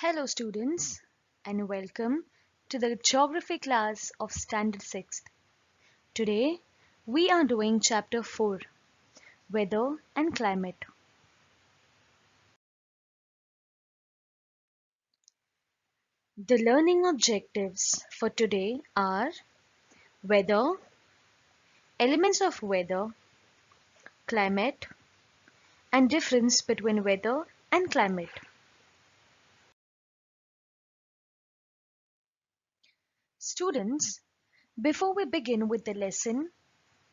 Hello students and welcome to the geography class of standard 6th. Today we are doing chapter 4, weather and climate. The learning objectives for today are weather, elements of weather, climate and difference between weather and climate. Students, before we begin with the lesson,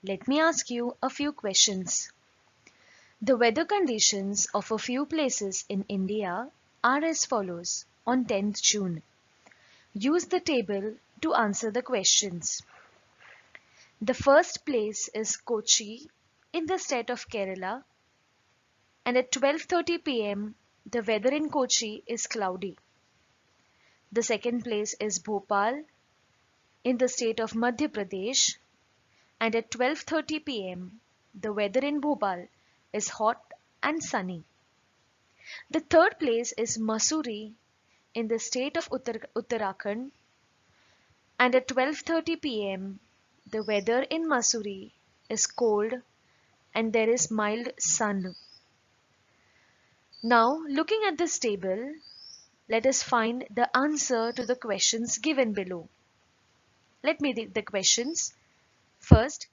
let me ask you a few questions. The weather conditions of a few places in India are as follows on 10th June. Use the table to answer the questions. The first place is Kochi in the state of Kerala, and at 12:30 p.m. the weather in Kochi is cloudy. The second place is Bhopal in the state of Madhya Pradesh, and at 12:30 p.m. the weather in Bhopal is hot and sunny. The third place is Mussoorie in the state of Uttarakhand, and at 12:30 p.m. the weather in Mussoorie is cold and there is mild sun. Now, looking at this table, let us find the answer to the questions given below. Let me read the questions. First,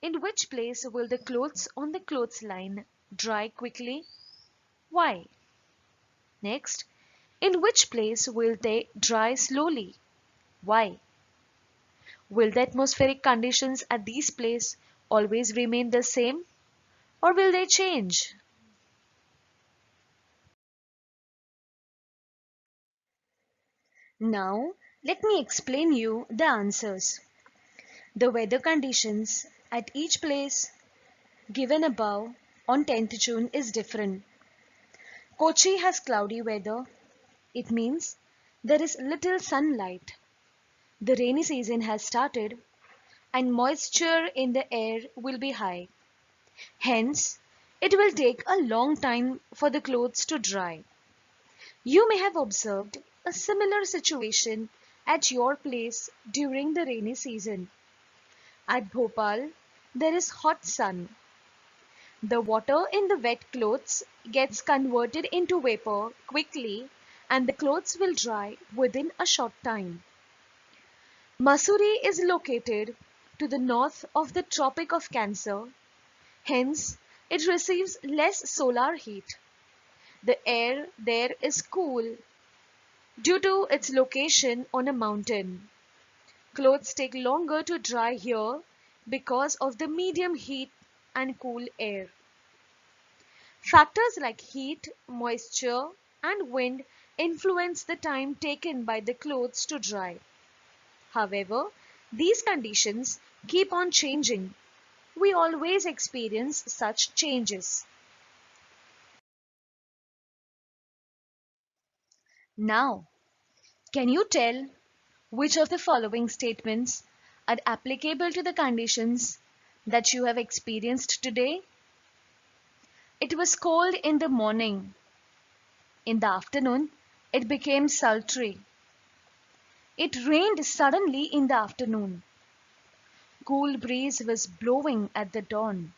in which place will the clothes on the clothesline dry quickly? Why? Next, in which place will they dry slowly? Why? Will the atmospheric conditions at these places always remain the same, or will they change? Now, let me explain you the answers. The weather conditions at each place given above on 10th June is different. Kochi has cloudy weather. It means there is little sunlight. The rainy season has started and moisture in the air will be high. Hence, it will take a long time for the clothes to dry. You may have observed a similar situation at your place during the rainy season. At Bhopal, there is hot sun. The water in the wet clothes gets converted into vapor quickly and the clothes will dry within a short time. Mussoorie is located to the north of the Tropic of Cancer. Hence, it receives less solar heat. The air there is cool due to its location on a mountain. Clothes take longer to dry here because of the medium heat and cool air. Factors like heat, moisture, and wind influence the time taken by the clothes to dry. However, these conditions keep on changing. We always experience such changes. Now, can you tell which of the following statements are applicable to the conditions that you have experienced today? It was cold in the morning. In the afternoon, it became sultry. It rained suddenly in the afternoon. Cool breeze was blowing at the dawn.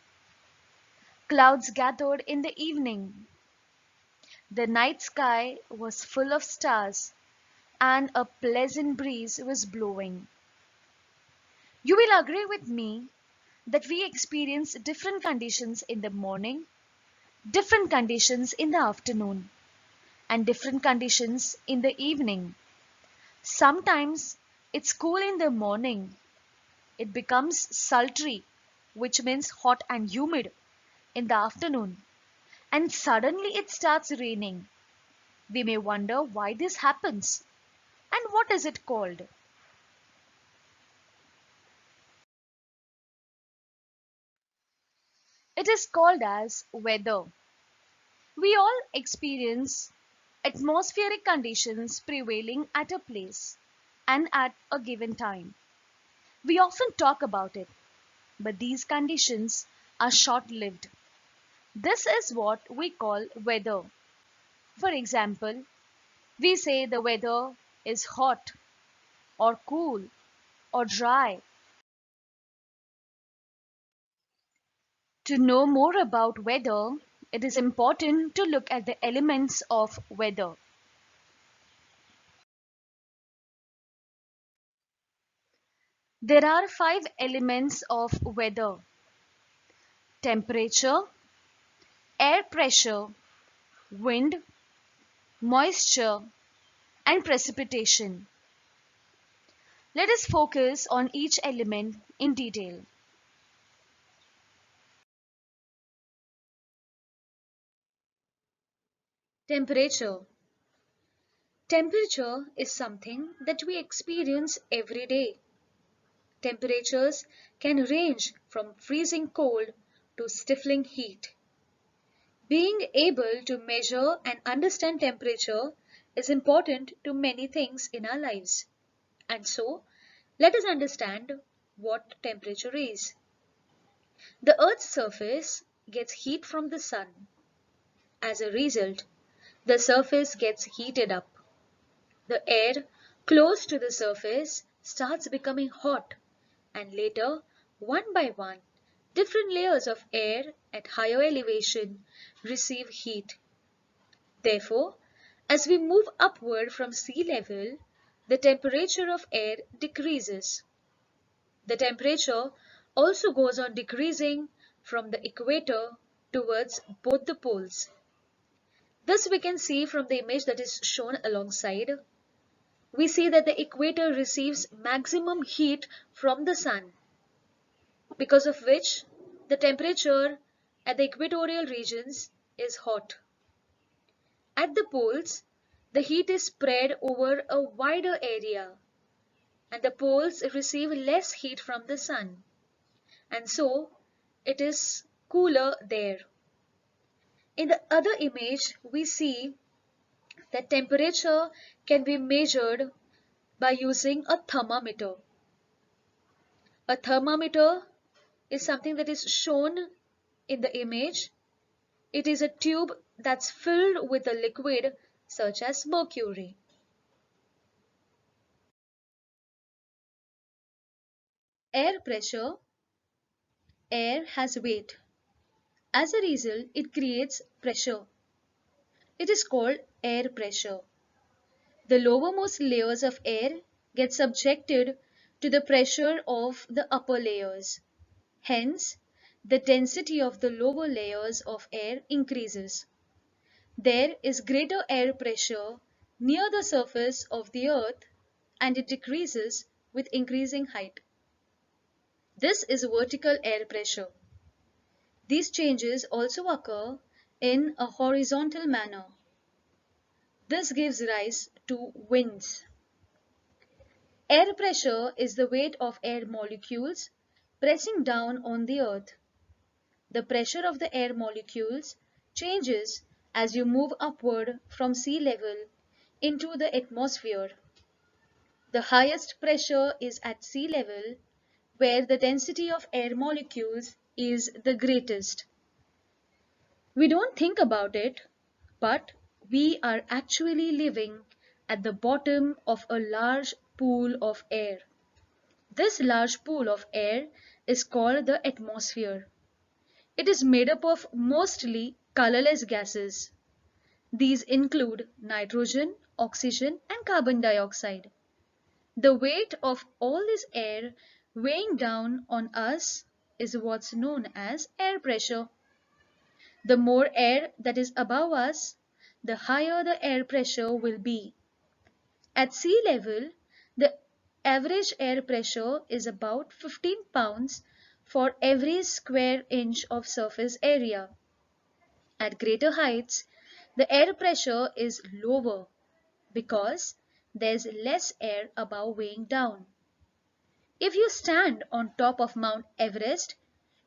Clouds gathered in the evening. The night sky was full of stars and a pleasant breeze was blowing. You will agree with me that we experience different conditions in the morning, different conditions in the afternoon, and different conditions in the evening. Sometimes it's cool in the morning. It becomes sultry, which means hot and humid, in the afternoon. And suddenly it starts raining. We may wonder why this happens and what is it called. It is called as weather. We all experience atmospheric conditions prevailing at a place and at a given time. We often talk about it, but these conditions are short-lived. This is what we call weather. For example, We say the weather is hot or cool or dry. To know more about weather, it is important to look at the elements of weather. There are five elements of weather: temperature, air pressure, wind, moisture, and precipitation. Let us focus on each element in detail. Temperature. Temperature is something that we experience every day. Temperatures can range from freezing cold to stifling heat. Being able to measure and understand temperature is important to many things in our lives. And so, let us understand what temperature is. The Earth's surface gets heat from the sun. As a result, the surface gets heated up. The air close to the surface starts becoming hot, and later, one by one, different layers of air at higher elevation receive heat. Therefore, as we move upward from sea level, the temperature of air decreases. The temperature also goes on decreasing from the equator towards both the poles. This we can see from the image that is shown alongside. We see that the equator receives maximum heat from the sun, because of which the temperature at the equatorial regions is hot. At the poles, the heat is spread over a wider area, and the poles receive less heat from the sun, and so it is cooler there. In the other image, we see that temperature can be measured by using a thermometer. A thermometer is something that is shown in the image. It is a tube that's filled with a liquid such as mercury. Air pressure. Air has weight. As a result, it creates pressure. It is called air pressure. The lowermost layers of air get subjected to the pressure of the upper layers. Hence, the density of the lower layers of air increases. There is greater air pressure near the surface of the earth, and it decreases with increasing height. This is vertical air pressure. These changes also occur in a horizontal manner. This gives rise to winds. Air pressure is the weight of air molecules pressing down on the earth. The pressure of the air molecules changes as you move upward from sea level into the atmosphere. The highest pressure is at sea level, where the density of air molecules is the greatest. We don't think about it, but we are actually living at the bottom of a large pool of air. This large pool of air is called the atmosphere. It is made up of mostly colorless gases. These include nitrogen, oxygen, and carbon dioxide. The weight of all this air weighing down on us is what's known as air pressure. The more air that is above us, the higher the air pressure will be. At sea level, the average air pressure is about 15 pounds for every square inch of surface area. At greater heights, the air pressure is lower because there's less air above weighing down. If you stand on top of Mount Everest,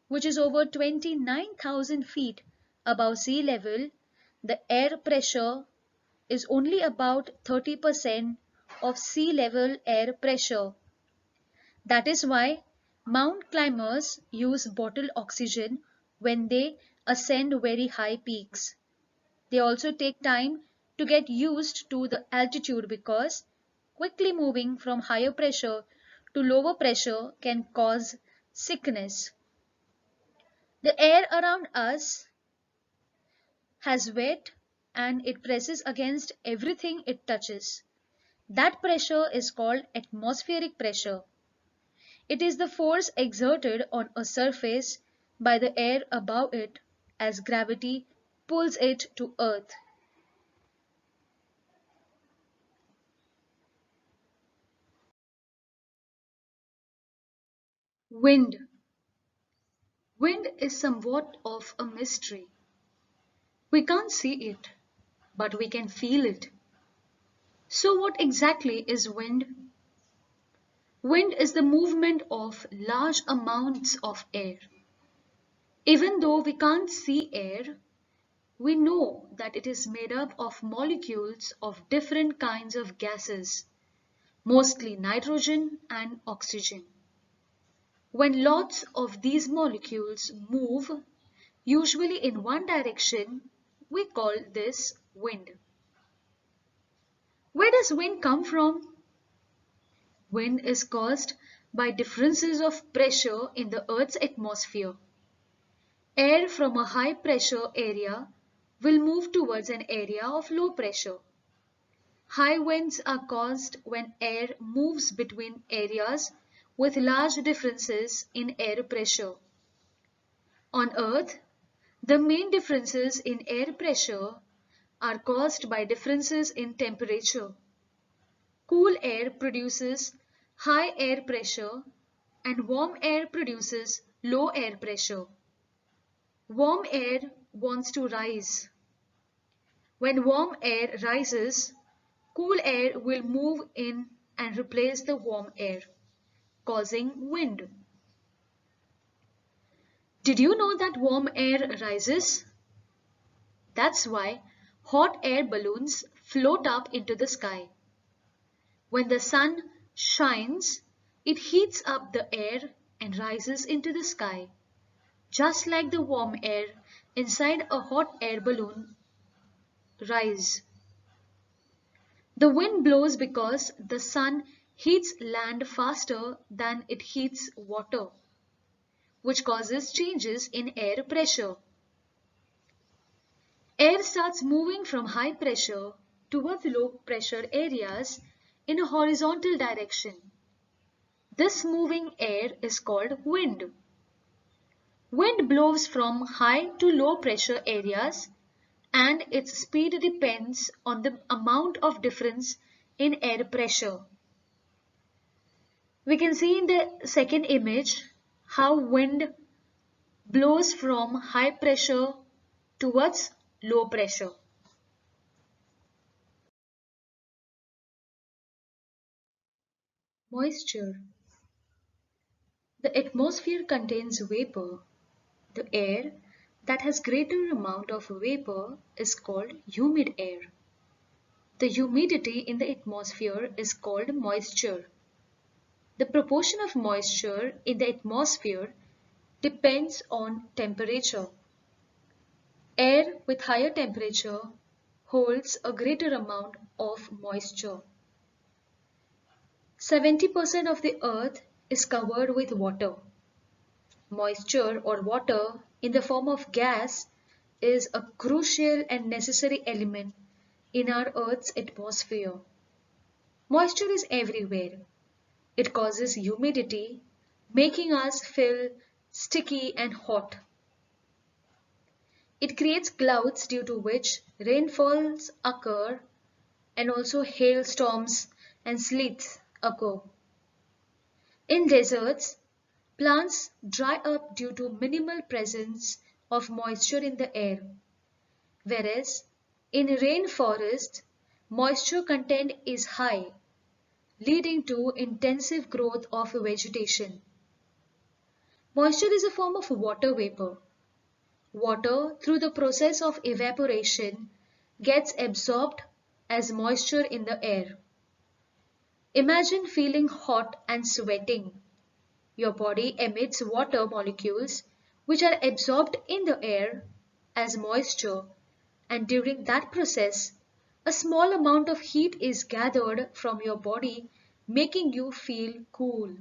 which is over 29,000 feet above sea level, the air pressure is only about 30% of sea level air pressure. That is why mountain climbers use bottled oxygen when they ascend very high peaks. They also take time to get used to the altitude because quickly moving from higher pressure to lower pressure can cause sickness. The air around us has weight and it presses against everything it touches. That pressure is called atmospheric pressure. It is the force exerted on a surface by the air above it as gravity pulls it to earth. Wind. Wind is somewhat of a mystery. We can't see it, but we can feel it. So what exactly is wind? Wind is the movement of large amounts of air. Even though we can't see air, we know that it is made up of molecules of different kinds of gases, mostly nitrogen and oxygen. When lots of these molecules move, usually in one direction, we call this wind. Where does wind come from? Wind is caused by differences of pressure in the Earth's atmosphere. Air from a high pressure area will move towards an area of low pressure. High winds are caused when air moves between areas with large differences in air pressure. On Earth, the main differences in air pressure are caused by differences in temperature. Cool air produces high air pressure and warm air produces low air pressure. Warm air wants to rise. When warm air rises, cool air will move in and replace the warm air, causing wind. Did you know that warm air rises? That's why hot air balloons float up into the sky. When the sun shines, it heats up the air and rises into the sky, just like the warm air inside a hot air balloon rise. The wind blows because the sun heats land faster than it heats water, which causes changes in air pressure. Air starts moving from high pressure towards low pressure areas in a horizontal direction. This moving air is called wind. Wind blows from high to low pressure areas and its speed depends on the amount of difference in air pressure. We can see in the second image how wind blows from high pressure towards low pressure. Moisture. The atmosphere contains vapor. The air that has greater amount of vapor is called humid air. The humidity in the atmosphere is called moisture. The proportion of moisture in the atmosphere depends on temperature. Air with higher temperature holds a greater amount of moisture. 70% of the earth is covered with water. Moisture or water in the form of gas is a crucial and necessary element in our Earth's atmosphere. Moisture is everywhere. It causes humidity, making us feel sticky and hot. It creates clouds due to which rainfalls occur and also hailstorms and sleets occur. In deserts, plants dry up due to minimal presence of moisture in the air, whereas in rainforests, moisture content is high, leading to intensive growth of vegetation. Moisture is a form of water vapor. Water, through the process of evaporation, gets absorbed as moisture in the air. Imagine feeling hot and sweating. Your body emits water molecules which are absorbed in the air as moisture, and during that process, A small amount of heat is gathered from your body, making you feel cool.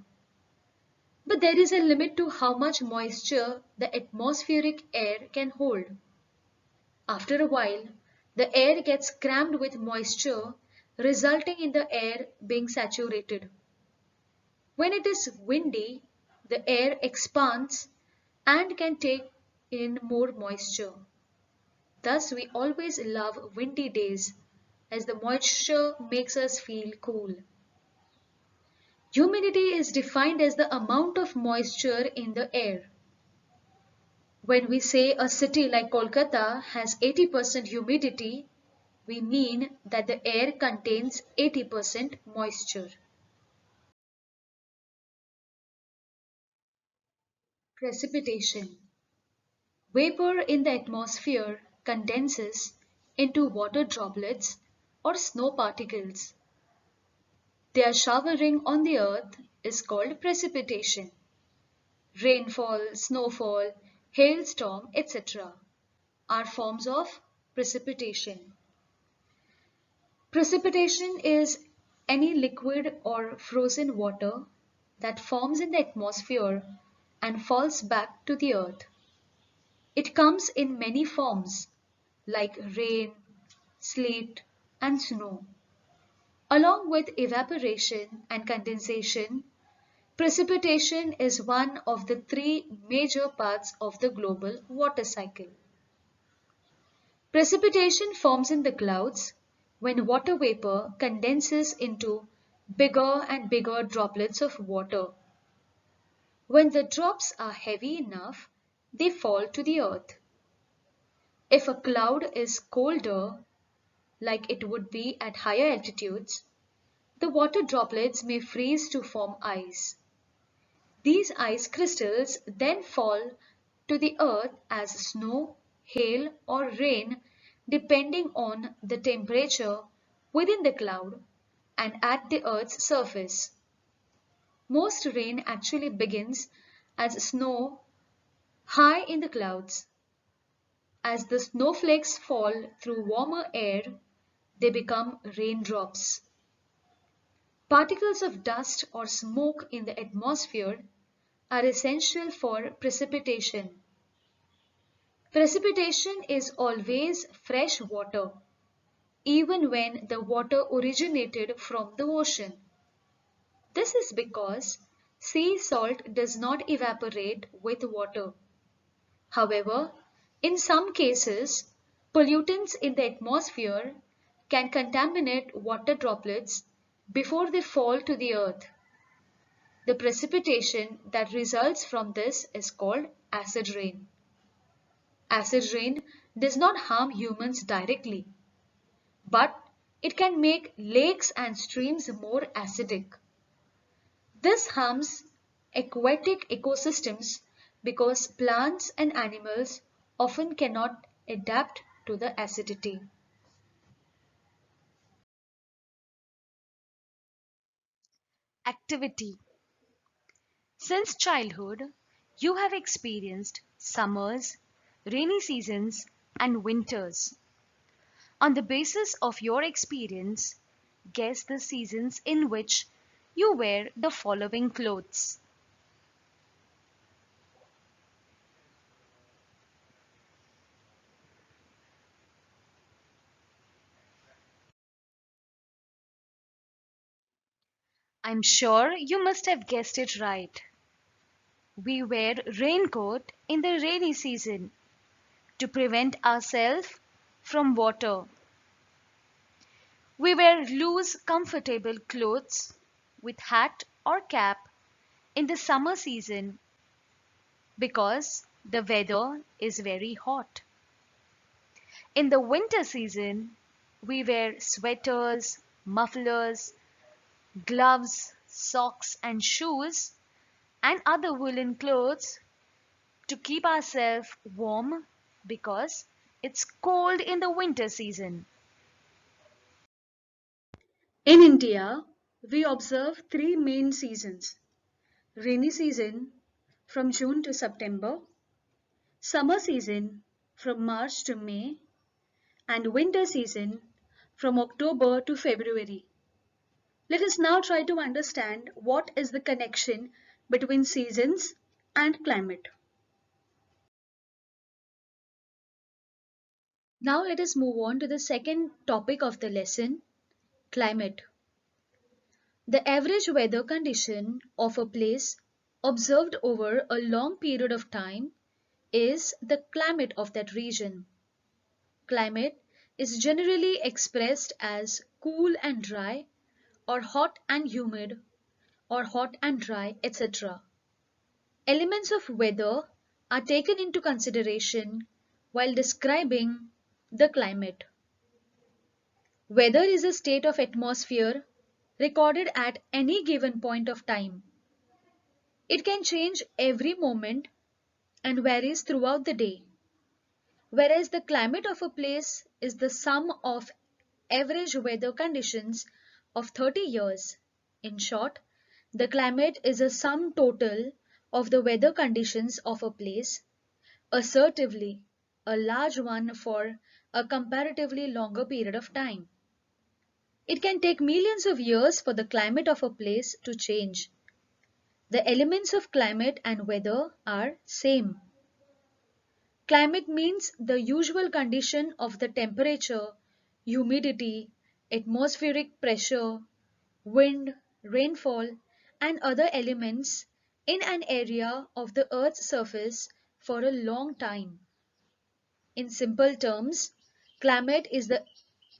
But there is a limit to how much moisture the atmospheric air can hold. After a while, the air gets crammed with moisture, resulting in the air being saturated. When it is windy, the air expands and can take in more moisture. Thus, we always love windy days as the moisture makes us feel cool. Humidity is defined as the amount of moisture in the air. When we say a city like Kolkata has 80% humidity, we mean that the air contains 80% moisture. Precipitation. Vapor in the atmosphere condenses into water droplets or snow particles. Their showering on the earth is called precipitation. Rainfall, snowfall, hailstorm, etc. are forms of precipitation. Precipitation is any liquid or frozen water that forms in the atmosphere and falls back to the earth. It comes in many forms like rain, sleet, and snow. Along with evaporation and condensation, precipitation is one of the three major parts of the global water cycle. Precipitation forms in the clouds when water vapor condenses into bigger and bigger droplets of water. When the drops are heavy enough, they fall to the earth. If a cloud is colder, like it would be at higher altitudes, the water droplets may freeze to form ice. These ice crystals then fall to the earth as snow, hail, or rain, depending on the temperature within the cloud and at the earth's surface. Most rain actually begins as snow high in the clouds. As the snowflakes fall through warmer air, they become raindrops. Particles of dust or smoke in the atmosphere are essential for precipitation. Precipitation is always fresh water, even when the water originated from the ocean. This is because sea salt does not evaporate with water. However, in some cases, pollutants in the atmosphere can contaminate water droplets before they fall to the earth. The precipitation that results from this is called acid rain. Acid rain does not harm humans directly, but it can make lakes and streams more acidic. This harms aquatic ecosystems because plants and animals often cannot adapt to the acidity. Activity. Since childhood, you have experienced summers, rainy seasons, and winters. On the basis of your experience, guess the seasons in which you wear the following clothes. I'm sure you must have guessed it right. We wear raincoat in the rainy season to prevent ourselves from water. We wear loose, comfortable clothes with hat or cap in the summer season because the weather is very hot. In the winter season, we wear sweaters, mufflers, gloves, socks, and shoes, and other woolen clothes to keep ourselves warm because it's cold in the winter season. In India, we observe three main seasons: rainy season from June to September, summer season from March to May, and winter season from October to February. Let us now try to understand what is the connection between seasons and climate. Now let us move on to the second topic of the lesson, climate. The average weather condition of a place observed over a long period of time is the climate of that region. Climate is generally expressed as cool and dry, or hot and humid, or hot and dry, etc. Elements of weather are taken into consideration while describing the climate. Weather is a state of atmosphere recorded at any given point of time. It can change every moment and varies throughout the day, whereas the climate of a place is the sum of average weather conditions of 30 years. In short, the climate is a sum total of the weather conditions of a place, assertively a large one for a comparatively longer period of time. It can take millions of years for the climate of a place to change. The elements of climate and weather are same. Climate means the usual condition of the temperature, humidity, atmospheric pressure, wind, rainfall, and other elements in an area of the Earth's surface for a long time. In simple terms, climate is the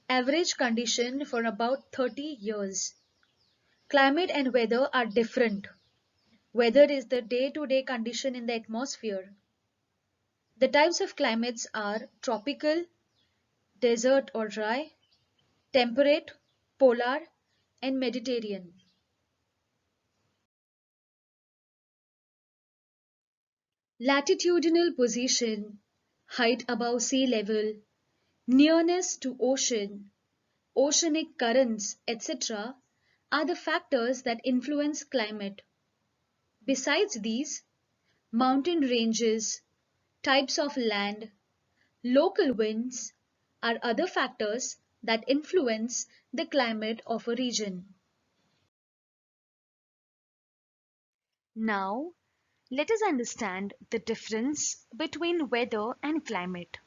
average condition for about 30 years. Climate and weather are different. Weather is the day-to-day condition in the atmosphere. The types of climates are tropical, desert or dry, temperate, polar, and Mediterranean. Latitudinal position, height above sea level, nearness to ocean, oceanic currents, etc. are the factors that influence climate. Besides these, mountain ranges, types of land, local winds are other factors that influence the climate of a region. Now, let us understand the difference between weather and climate.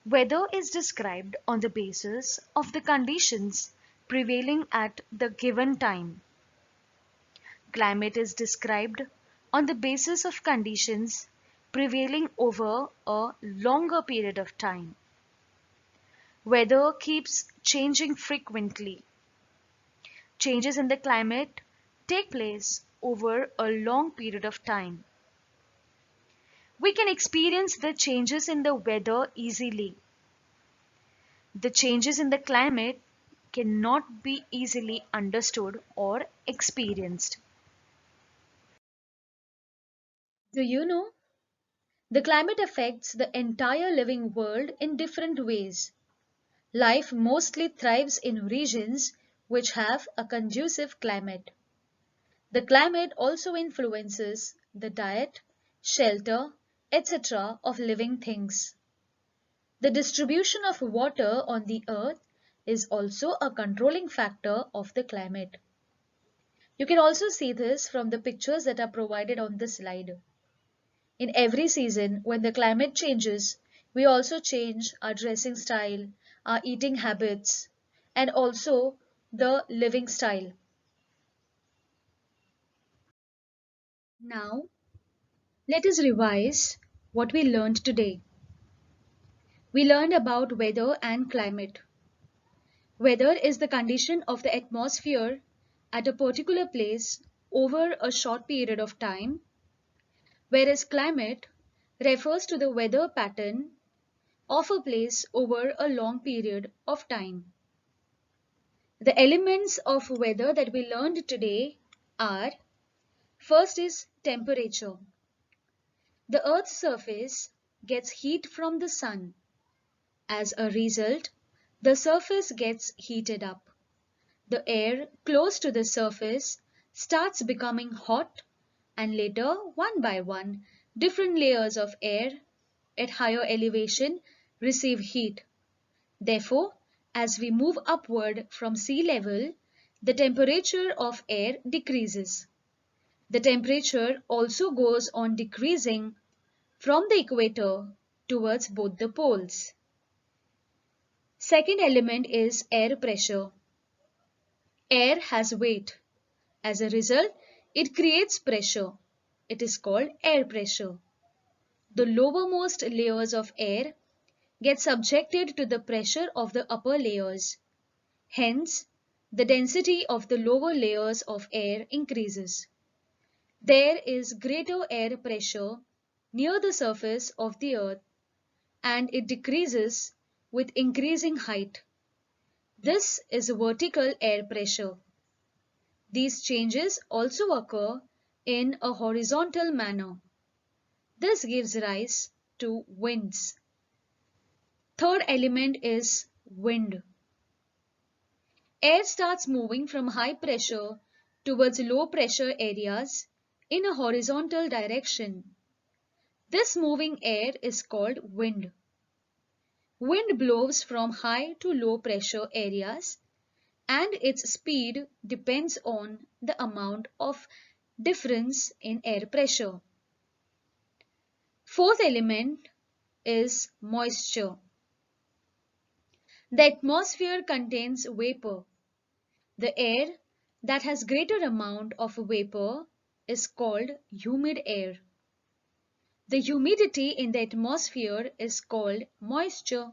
Weather is described on the basis of the conditions prevailing at the given time. Climate is described on the basis of conditions prevailing over a longer period of time. Weather keeps changing frequently. Changes in the climate take place over a long period of time. We can experience the changes in the weather easily. The changes in the climate cannot be easily understood or experienced. Do you know? The climate affects the entire living world in different ways. Life mostly thrives in regions which have a conducive climate. The climate also influences the diet, shelter, etc. of living things. The distribution of water on the earth is also a controlling factor of the climate. You can also see this from the pictures that are provided on the slide. In every season, when the climate changes, we also change our dressing style, our eating habits, and also the living style. Now, let us revise what we learned today. We learned about weather and climate. Weather is the condition of the atmosphere at a particular place over a short period of time, whereas climate refers to the weather pattern of a place over a long period of time. The elements of weather that we learned today are: first is temperature. The Earth's surface gets heat from the sun. As a result, the surface gets heated up. The air close to the surface starts becoming hot, and later, one by one, different layers of air at higher elevation receive heat. Therefore, As we move upward from sea level, the temperature of air decreases. The temperature also goes on decreasing from the equator towards both the poles. Second element is air pressure. Air has weight. As a result, it creates pressure. It is called air pressure. The lowermost layers of air get subjected to the pressure of the upper layers. Hence, the density of the lower layers of air increases. There is greater air pressure near the surface of the earth, and it decreases with increasing height. This is vertical air pressure. These changes also occur in a horizontal manner. This gives rise to winds. Third element is wind. Air starts moving from high pressure towards low pressure areas in a horizontal direction. This moving air is called wind. Wind blows from high to low pressure areas, and its speed depends on the amount of difference in air pressure. Fourth element is moisture. The atmosphere contains vapor. The air that has greater amount of vapor is called humid air. The humidity in the atmosphere is called moisture.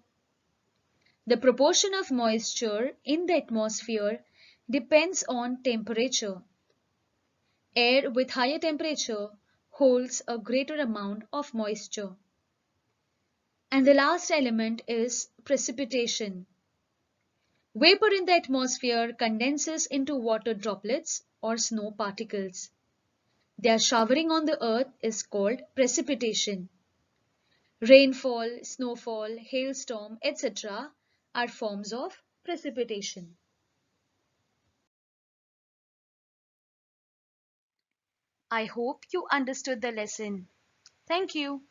The proportion of moisture in the atmosphere depends on temperature. Air with higher temperature holds a greater amount of moisture. And the last element is precipitation. Vapor in the atmosphere condenses into water droplets or snow particles. Their showering on the earth is called precipitation. Rainfall, snowfall, hailstorm, etc. are forms of precipitation. I hope you understood the lesson. Thank you.